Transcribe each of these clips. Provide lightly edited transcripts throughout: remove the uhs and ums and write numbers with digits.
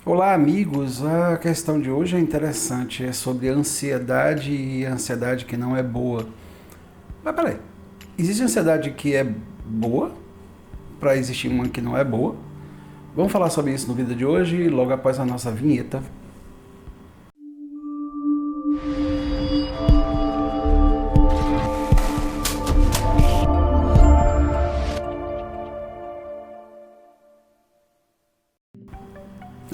Olá, amigos. A questão de hoje é interessante, é sobre ansiedade e ansiedade que não é boa. Mas peraí, existe ansiedade que é boa para existir uma que não é boa? Vamos falar sobre isso no vídeo de hoje, logo após a nossa vinheta.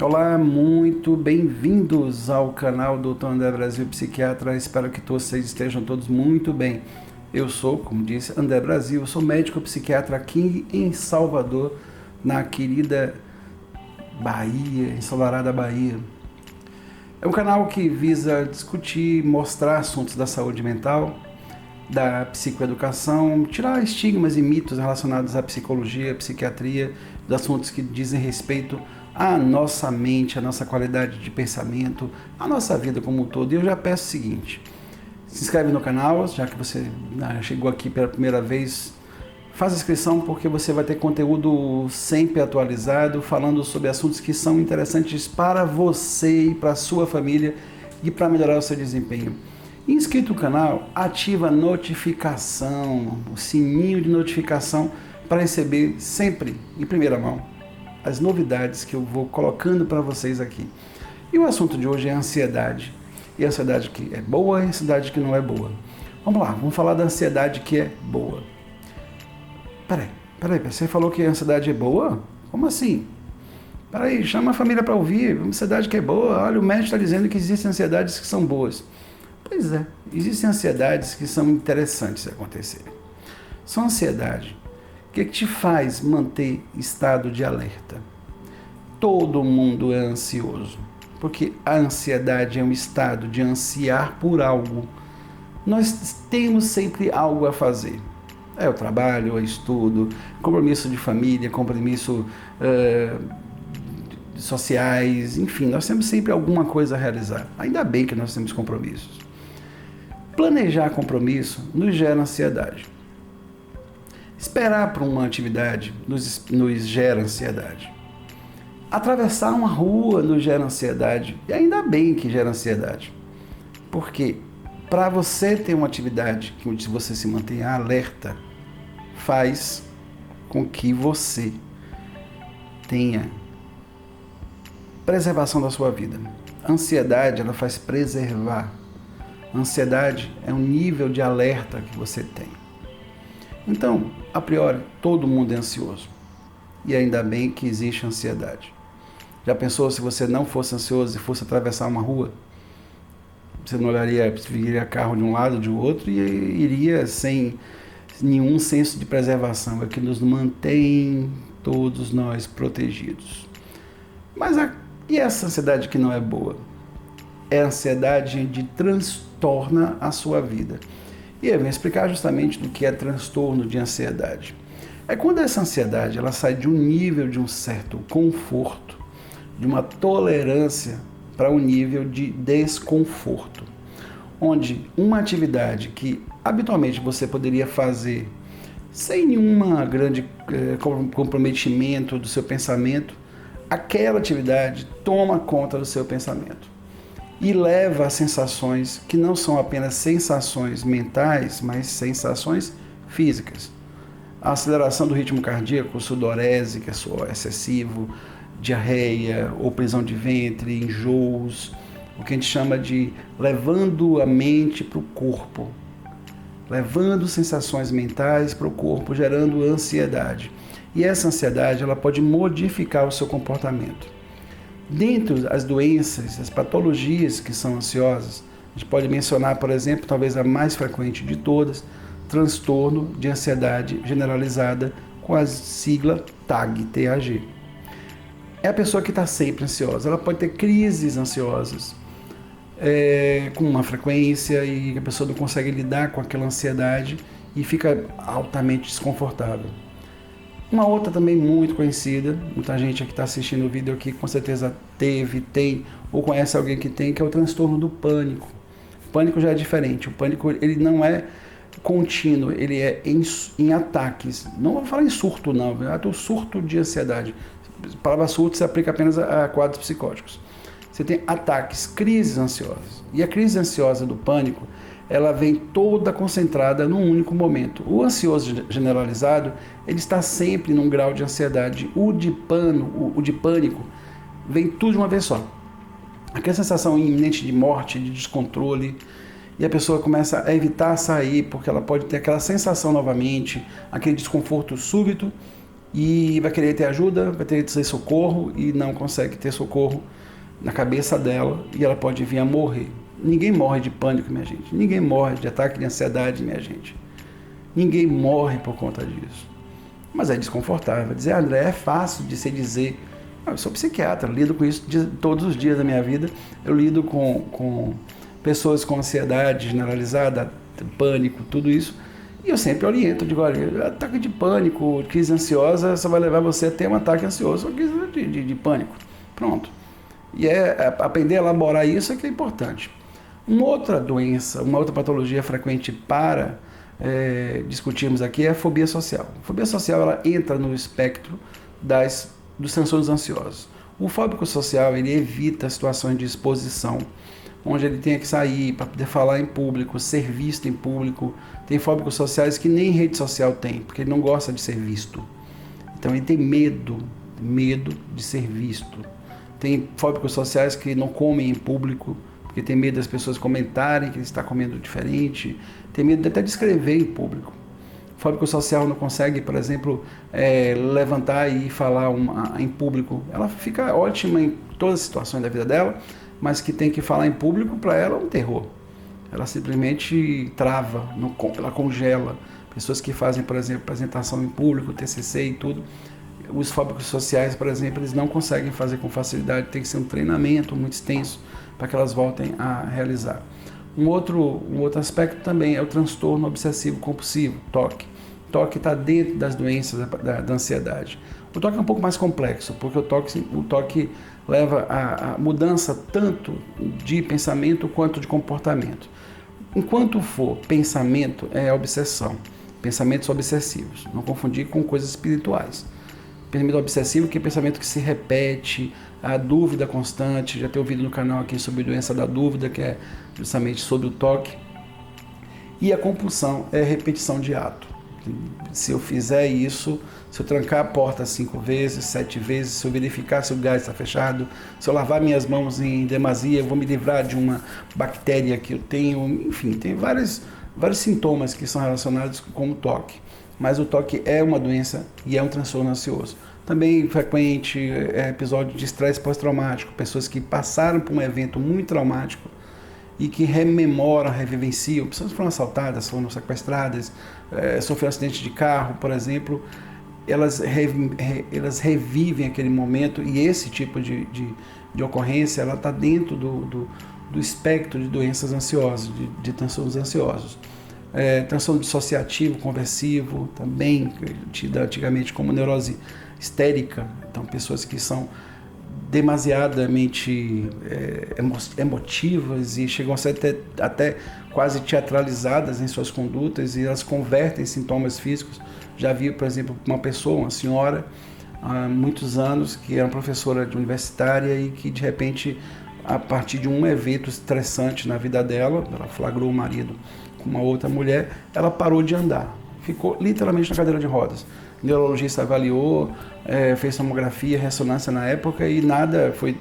Olá, muito bem-vindos ao canal Dr. André Brasil Psiquiatra. Espero que vocês estejam todos muito bem. Eu sou, como disse, André Brasil, sou médico psiquiatra aqui em Salvador, na querida Bahia, ensolarada Bahia. É um canal que visa discutir, mostrar assuntos da saúde mental, da psicoeducação, tirar estigmas e mitos relacionados à psicologia, à psiquiatria, dos assuntos que dizem respeito à nossa mente, à nossa qualidade de pensamento, à nossa vida como um todo. E eu já peço o seguinte: se inscreve no canal, já que você chegou aqui pela primeira vez, faz a inscrição porque você vai ter conteúdo sempre atualizado, falando sobre assuntos que são interessantes para você e para a sua família e para melhorar o seu desempenho. Inscrito no canal, ativa a notificação, o sininho de notificação para receber sempre, em primeira mão, as novidades que eu vou colocando para vocês aqui. E o assunto de hoje é a ansiedade. E a ansiedade que é boa e a ansiedade que não é boa. Vamos lá, vamos falar da ansiedade que é boa. Peraí, você falou que a ansiedade é boa? Como assim? Peraí, chama a família para ouvir, ansiedade que é boa. Olha, o médico está dizendo que existem ansiedades que são boas. Pois é, existem ansiedades que são interessantes de acontecerem. São ansiedade que te faz manter estado de alerta. Todo mundo é ansioso, porque a ansiedade é um estado de ansiar por algo. Nós temos sempre algo a fazer. É o trabalho, é o estudo, compromisso de família, compromisso sociais, enfim, nós temos sempre alguma coisa a realizar. Ainda bem que nós temos compromissos. Planejar compromisso nos gera ansiedade. Esperar por uma atividade nos gera ansiedade. Atravessar uma rua nos gera ansiedade. E ainda bem que gera ansiedade. Porque para você ter uma atividade que você se mantenha alerta, faz com que você tenha preservação da sua vida. A ansiedade, ela faz preservar. A ansiedade é um nível de alerta que você tem. Então, a priori, todo mundo é ansioso. E ainda bem que existe ansiedade. Já pensou se você não fosse ansioso e fosse atravessar uma rua? Você não olharia, viria carro de um lado, de outro e iria sem nenhum senso de preservação. É o que nos mantém todos nós protegidos. Mas e essa ansiedade que não é boa? É a ansiedade de transtorna a sua vida. E eu vou explicar justamente do que é transtorno de ansiedade. É quando essa ansiedade ela sai de um nível de um certo conforto, de uma tolerância para um nível de desconforto, onde uma atividade que habitualmente você poderia fazer sem nenhuma grande comprometimento do seu pensamento, aquela atividade toma conta do seu pensamento e leva a sensações que não são apenas sensações mentais, mas sensações físicas. A aceleração do ritmo cardíaco, sudorese, que é suor excessivo, diarreia ou prisão de ventre, enjoos, o que a gente chama de levando a mente para o corpo, levando sensações mentais para o corpo, gerando ansiedade. E essa ansiedade ela pode modificar o seu comportamento. Dentre as doenças, as patologias que são ansiosas, a gente pode mencionar, por exemplo, talvez a mais frequente de todas, transtorno de ansiedade generalizada, com a sigla TAG, TAG. É a pessoa que está sempre ansiosa. Ela pode ter crises ansiosas com uma frequência e a pessoa não consegue lidar com aquela ansiedade e fica altamente desconfortável. Uma outra também muito conhecida, muita gente que está assistindo o vídeo aqui com certeza teve, tem ou conhece alguém que tem, que é o transtorno do pânico. O pânico já é diferente, o pânico ele não é contínuo, ele é em ataques. Não vou falar em surto não, é o surto de ansiedade. palavra surto se aplica apenas a quadros psicóticos. Você tem ataques, crises ansiosas. E a crise ansiosa do pânico, ela vem toda concentrada num único momento. O ansioso generalizado, ele está sempre num grau de ansiedade. O de pânico, vem tudo de uma vez só. Aquela sensação iminente de morte, de descontrole, e a pessoa começa a evitar sair, porque ela pode ter aquela sensação novamente, aquele desconforto súbito, e vai querer ter ajuda, vai querer ter socorro, e não consegue ter socorro na cabeça dela, e ela pode vir a morrer. Ninguém morre de pânico, minha gente. Ninguém morre de ataque de ansiedade, minha gente. Ninguém morre por conta disso. Mas é desconfortável. Dizer, André, é fácil de se dizer. Eu sou psiquiatra, lido com isso todos os dias da minha vida. Eu lido com pessoas com ansiedade generalizada, pânico, tudo isso. E eu sempre oriento, digo, olha, ataque de pânico, crise ansiosa, só vai levar você a ter um ataque ansioso, uma crise de pânico. Pronto. E aprender a elaborar isso é que é importante. Uma outra doença, uma outra patologia frequente para discutirmos aqui é a fobia social. A fobia social, ela entra no espectro dos transtornos ansiosos. O fóbico social, ele evita situações de exposição, onde ele tenha que sair para poder falar em público, ser visto em público. Tem fóbicos sociais que nem rede social tem, porque ele não gosta de ser visto. Então ele tem medo de ser visto. Tem fóbicos sociais que não comem em público, porque tem medo das pessoas comentarem que ele está comendo diferente, tem medo até de escrever em público. O fóbico social não consegue, por exemplo, levantar e falar em público. Ela fica ótima em todas as situações da vida dela, mas que tem que falar em público, para ela é um terror. Ela simplesmente trava, ela congela. Pessoas que fazem, por exemplo, apresentação em público, TCC e tudo, os fóbicos sociais, por exemplo, eles não conseguem fazer com facilidade, tem que ser um treinamento muito extenso para que elas voltem a realizar. Um outro aspecto também é o transtorno obsessivo compulsivo, TOC. TOC está dentro das doenças da ansiedade. O TOC é um pouco mais complexo, porque o TOC leva a mudança tanto de pensamento quanto de comportamento. Enquanto for pensamento, é obsessão. Pensamentos obsessivos. Não confundir com coisas espirituais. Pensamento obsessivo, que é pensamento que se repete, a dúvida constante. Já tem ouvido no canal aqui sobre a doença da dúvida, que é justamente sobre o TOC. E a compulsão é a repetição de ato. Se eu fizer isso, se eu trancar a porta 5 vezes, 7 vezes, se eu verificar se o gás está fechado, se eu lavar minhas mãos em demasia, eu vou me livrar de uma bactéria que eu tenho. Enfim, tem vários sintomas que são relacionados com o TOC. Mas o TOC é uma doença e é um transtorno ansioso. Também frequente episódio de estresse pós-traumático, pessoas que passaram por um evento muito traumático e que rememoram, revivenciam, pessoas foram assaltadas, foram sequestradas, sofreram acidente de carro, por exemplo, elas revivem aquele momento, e esse tipo de ocorrência, ela está dentro do espectro de doenças ansiosas, de transtornos ansiosos. Transtorno dissociativo, conversivo, também tida antigamente como neurose histérica, então pessoas que são demasiadamente emotivas e chegam a ser até quase teatralizadas em suas condutas, e elas convertem sintomas físicos. Já vi, por exemplo, uma pessoa, uma senhora, há muitos anos, que era professora universitária e que de repente, a partir de um evento estressante na vida dela, ela flagrou o marido com uma outra mulher, ela parou de andar, ficou literalmente na cadeira de rodas. O neurologista avaliou, fez tomografia, ressonância na época e nada foi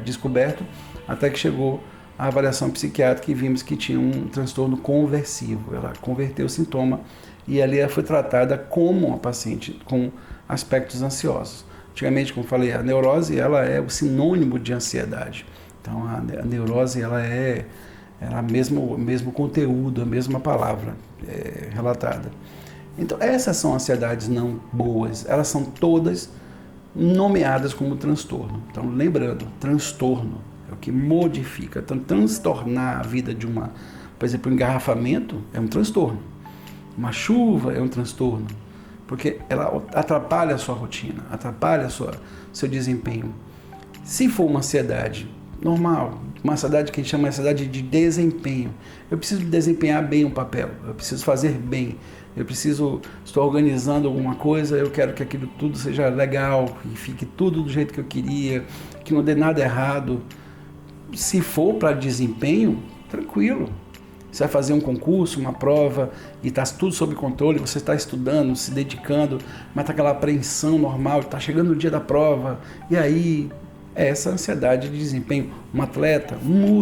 descoberto, até que chegou a avaliação psiquiátrica e vimos que tinha um transtorno conversivo. Ela converteu o sintoma e ali ela foi tratada como uma paciente com aspectos ansiosos. Antigamente, como falei, a neurose ela é o sinônimo de ansiedade. Então a neurose ela é o mesmo conteúdo, a mesma palavra relatada. Então essas são ansiedades não boas, elas são todas nomeadas como transtorno. Então lembrando, transtorno é o que modifica. Então transtornar a vida de por exemplo, um engarrafamento é um transtorno. Uma chuva é um transtorno, porque ela atrapalha a sua rotina, atrapalha seu desempenho. Se for uma ansiedade normal, uma ansiedade que a gente chama de ansiedade de desempenho, eu preciso desempenhar bem um papel, eu preciso fazer bem, estou organizando alguma coisa, eu quero que aquilo tudo seja legal, que fique tudo do jeito que eu queria, que não dê nada errado. Se for para desempenho, tranquilo. Você vai fazer um concurso, uma prova, e está tudo sob controle, você está estudando, se dedicando, mas está aquela apreensão normal, está chegando o dia da prova, e aí é essa ansiedade de desempenho. Um atleta, um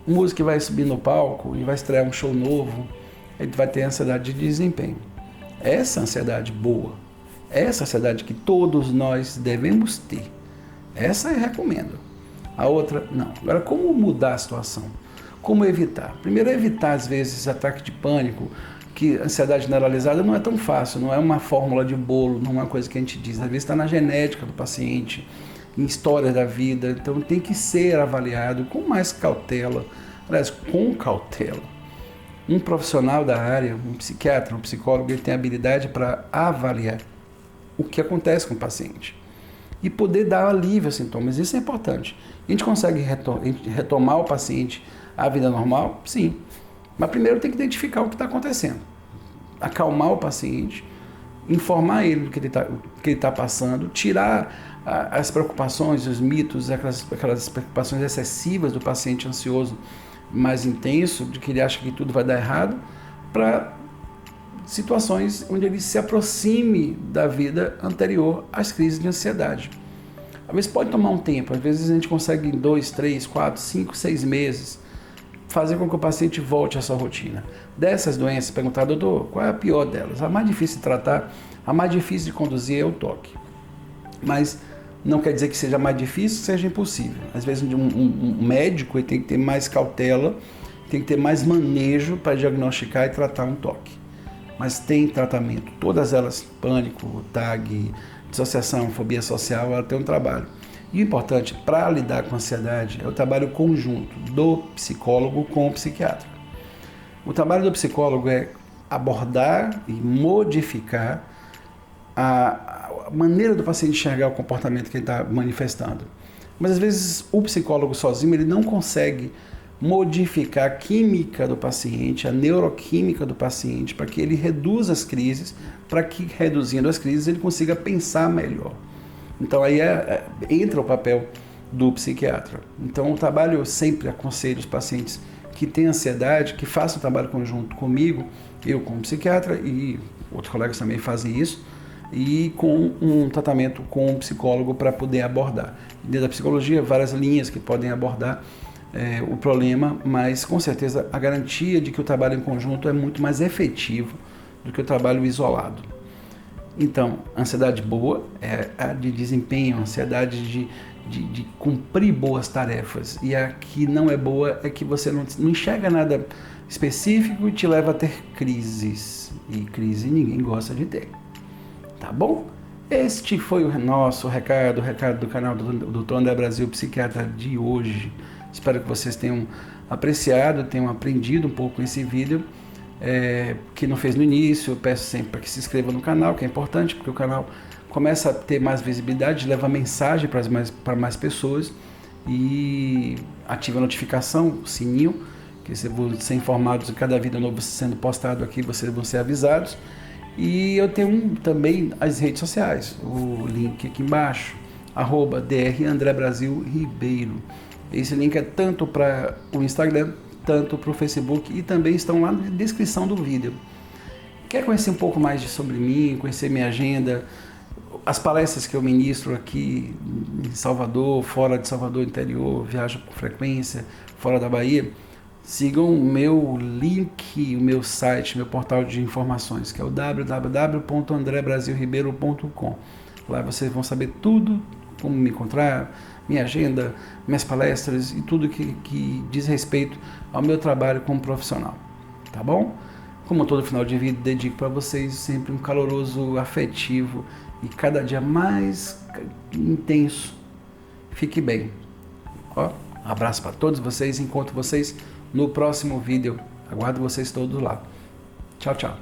músico que vai subir no palco e vai estrear um show novo, ele vai ter ansiedade de desempenho. Essa ansiedade boa, essa ansiedade que todos nós devemos ter, essa eu recomendo. A outra, não. Agora, como mudar a situação? Como evitar? Primeiro, evitar, às vezes, esse ataque de pânico, que a ansiedade generalizada não é tão fácil, não é uma fórmula de bolo, não é uma coisa que a gente diz. Às vezes está na genética do paciente, em história da vida, então tem que ser avaliado com mais cautela, aliás, com cautela. Um profissional da área, um psiquiatra, um psicólogo, ele tem habilidade para avaliar o que acontece com o paciente e poder dar alívio aos sintomas. Isso é importante. A gente consegue retomar o paciente à vida normal? Sim. Mas primeiro tem que identificar o que está acontecendo. Acalmar o paciente, informar ele do que ele está passando, tirar as preocupações, os mitos, aquelas preocupações excessivas do paciente ansioso mais intenso, de que ele acha que tudo vai dar errado, para situações onde ele se aproxime da vida anterior às crises de ansiedade. Às vezes pode tomar um tempo, às vezes a gente consegue em 2, 3, 4, 5, 6 meses fazer com que o paciente volte à sua rotina. Dessas doenças, perguntar, doutor, qual é a pior delas? A mais difícil de tratar, a mais difícil de conduzir é o toque. Mas não quer dizer que seja mais difícil, seja impossível. Às vezes um médico ele tem que ter mais cautela, tem que ter mais manejo para diagnosticar e tratar um toque. Mas tem tratamento. Todas elas, pânico, TAG, dissociação, fobia social, ela tem um trabalho. E o importante para lidar com a ansiedade é o trabalho conjunto do psicólogo com o psiquiatra. O trabalho do psicólogo é abordar e modificar a maneira do paciente enxergar o comportamento que ele está manifestando. Mas às vezes o psicólogo sozinho ele não consegue modificar a química do paciente, a neuroquímica do paciente, para que ele reduza as crises, para que reduzindo as crises ele consiga pensar melhor. Então aí entra o papel do psiquiatra. Então o trabalho, eu sempre aconselho os pacientes que têm ansiedade, que façam o trabalho conjunto comigo, eu como psiquiatra e outros colegas também fazem isso, e com um tratamento com um psicólogo para poder abordar. Dentro da psicologia, várias linhas que podem abordar o problema, mas com certeza a garantia de que o trabalho em conjunto é muito mais efetivo do que o trabalho isolado. Então, ansiedade boa é a de desempenho, a ansiedade de cumprir boas tarefas. E a que não é boa é que você não enxerga nada específico e te leva a ter crises. E crise ninguém gosta de ter. Tá bom? Este foi o nosso recado, o recado do canal do Dr. André Brasil, psiquiatra de hoje. Espero que vocês tenham apreciado, tenham aprendido um pouco com esse vídeo. Que não fez no início, eu peço sempre para que se inscreva no canal, que é importante, porque o canal começa a ter mais visibilidade, leva mensagem para mais pessoas, e ative a notificação, o sininho, que vocês vão ser informados de cada vídeo novo sendo postado aqui, vocês vão ser avisados. E eu tenho também as redes sociais, o link aqui embaixo, @Dr. André Brasil Ribeiro. Esse link é tanto para o Instagram, tanto para o Facebook, e também estão lá na descrição do vídeo. Quer conhecer um pouco mais sobre mim, conhecer minha agenda, as palestras que eu ministro aqui em Salvador, fora de Salvador, interior, viajo com frequência, fora da Bahia? Sigam o meu link, o meu site, meu portal de informações, que é o www.andrebrasilribeiro.com. Lá vocês vão saber tudo, como me encontrar, minha agenda, minhas palestras e tudo que diz respeito ao meu trabalho como profissional. Tá bom? Como todo final de vídeo, dedico para vocês sempre um caloroso, afetivo e cada dia mais intenso. Fique bem. Abraço para todos vocês, encontro vocês no próximo vídeo. Aguardo vocês todos lá. Tchau, tchau.